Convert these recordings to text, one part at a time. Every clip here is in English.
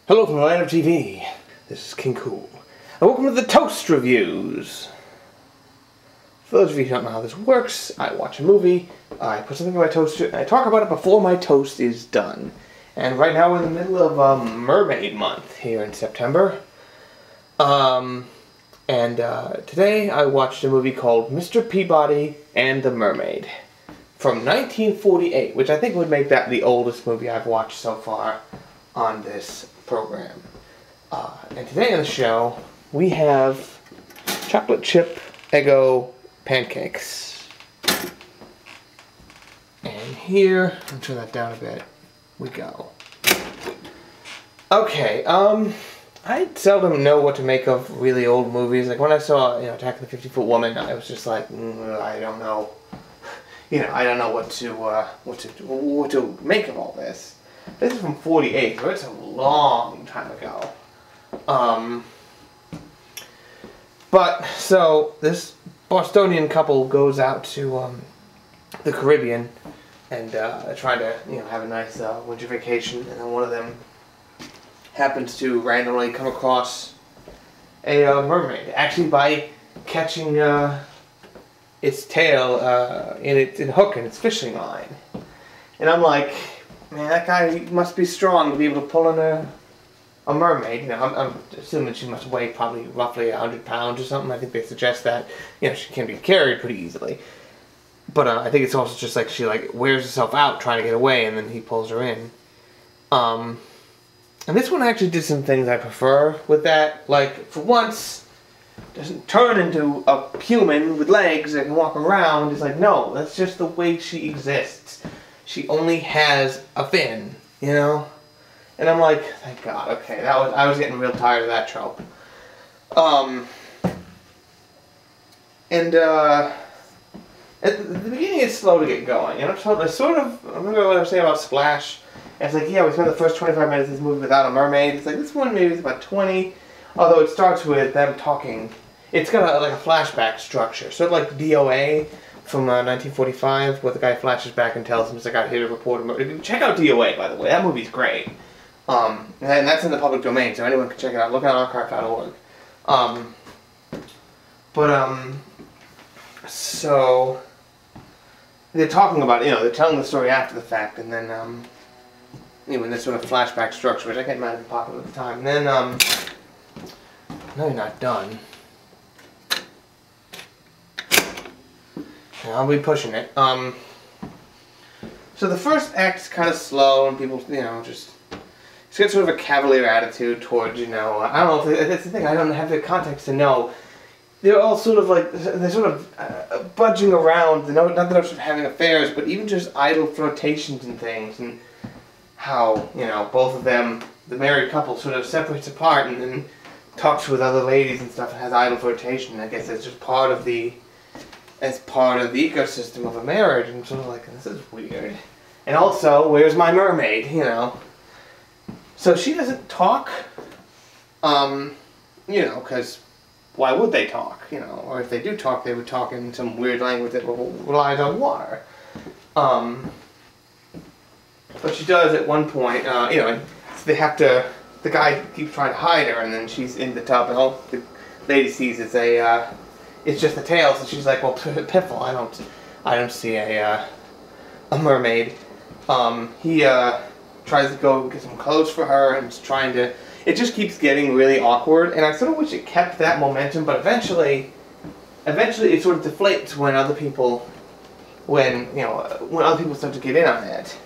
Hello from the land of TV. This is King Cool. And welcome to the Toast Reviews. For those of you who don't know how this works, I watch a movie, I put something in my toaster, and I talk about it before my toast is done. And right now we're in the middle of Mermaid month here in September. Today I watched a movie called Mr. Peabody and the Mermaid from 1948, which I think would make that the oldest movie I've watched so far on this program. And today on the show we have chocolate chip Eggo pancakes. And here, I'll turn that down a bit, we go. Okay, I seldom know what to make of really old movies. Like when I saw, Attack of the 50-Foot Woman, I was just like, I don't know. I don't know what to make of all this. This is from '48, so it's a long time ago. So this Bostonian couple goes out to the Caribbean and try to have a nice winter vacation, and then one of them happens to randomly come across a mermaid, actually by catching its tail in hook in its fishing line. And I'm like, man, that guy must be strong to be able to pull in a mermaid. I'm assuming she must weigh probably roughly 100 pounds or something. I think they suggest that she can be carried pretty easily. But I think it's also just like she wears herself out trying to get away, and then he pulls her in. And this one actually did some things I prefer with that. Like, for once, doesn't turn into a human with legs that can walk around. It's like, no, that's just the way she exists. She only has a fin, And I'm like, thank God. Okay, I was getting real tired of that trope. At the beginning, it's slow to get going. I remember what I was saying about Splash. And it's like, yeah, we spent the first 25 minutes of this movie without a mermaid. It's like, this one maybe is about 20. Although it starts with them talking. It's got a flashback structure. Sort of like DOA from 1945, where the guy flashes back and tells him, I got here to report a murder. Check out DOA, by the way. That movie's great. And that's in the public domain, so anyone can check it out. Look at archive.org. So they're talking about they're telling the story after the fact, and then in this sort of flashback structure, which I can't imagine popular at the time. And then no, you're not done. I'll be pushing it. So the first act is kind of slow, and people just get sort of a cavalier attitude towards I don't know if that's the thing. I don't have the context to know. They're all sort of budging around. Not that they're sort of having affairs, but even just idle flirtations and things, and how both of them, the married couple, sort of separates apart and then talks with other ladies and stuff and has idle flirtation. I guess it's just part of the ecosystem of a marriage. And I'm sort of like, this is weird. And also, where's my mermaid? So she doesn't talk. Because why would they talk? Or if they do talk, they would talk in some weird language that relies on water. But she does at one point, so they have to, the guy keeps trying to hide her, and then she's in the tub, and all the lady sees is it's just the tail, so she's like, well, piffle, I don't see a mermaid. He tries to go get some clothes for her, and it just keeps getting really awkward, and I sort of wish it kept that momentum, but eventually it sort of deflates when other people start to get in on it.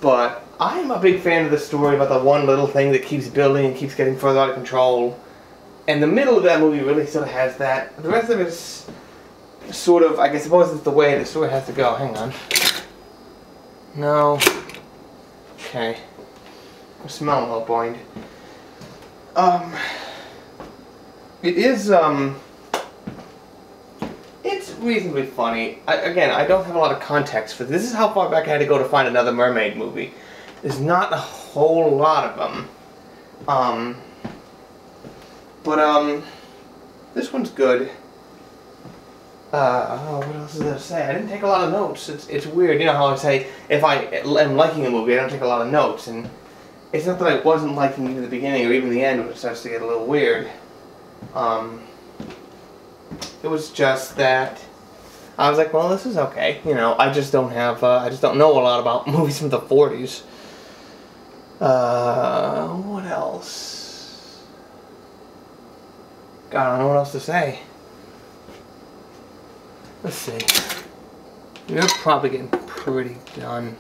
But I'm a big fan of the story about the one little thing that keeps building and keeps getting further out of control. And the middle of that movie really sort of has that. The rest of it's sort of, I suppose it's the way the story has to go. Hang on. No. Okay. I'm smelling a little blind. It is, it's reasonably funny. I don't have a lot of context for this. This is how far back I had to go to find another mermaid movie. There's not a whole lot of them. This one's good. What else is there to say? I didn't take a lot of notes. It's weird. You know how I say, if I am liking a movie, I don't take a lot of notes. And it's not that I wasn't liking it in the beginning or even the end when it starts to get a little weird. It was just that I was like, well, this is okay. You know, I just don't have, I just don't know a lot about movies from the 40s. What else? God, I don't know what else to say. Let's see. You're probably getting pretty done.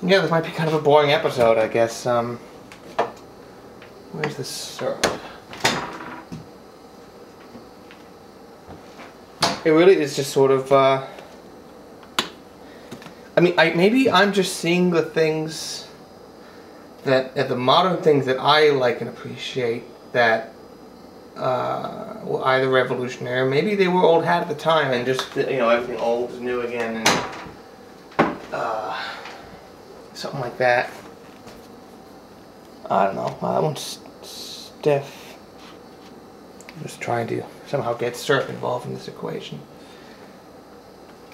Yeah, this might be kind of a boring episode, I guess. Where's the syrup? It really is just sort of, I mean, maybe I'm just seeing the things that, the modern things that I like and appreciate that were either revolutionary, or maybe they were old hat at the time, and just, you know, everything old is new again, and something like that. I don't know. That one's stiff. I'm just trying to somehow get syrup involved in this equation.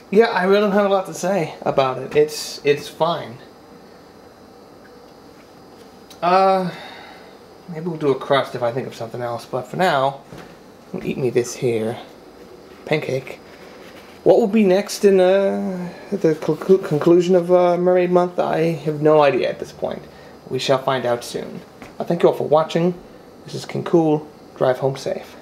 Yeah, I really don't have a lot to say about it. It's fine. Maybe we'll do a crust if I think of something else. But for now, I'll eat me this here pancake. What will be next in the conclusion of Mermaid Month? I have no idea at this point. We shall find out soon. Thank you all for watching. This is King Cool. Drive home safe.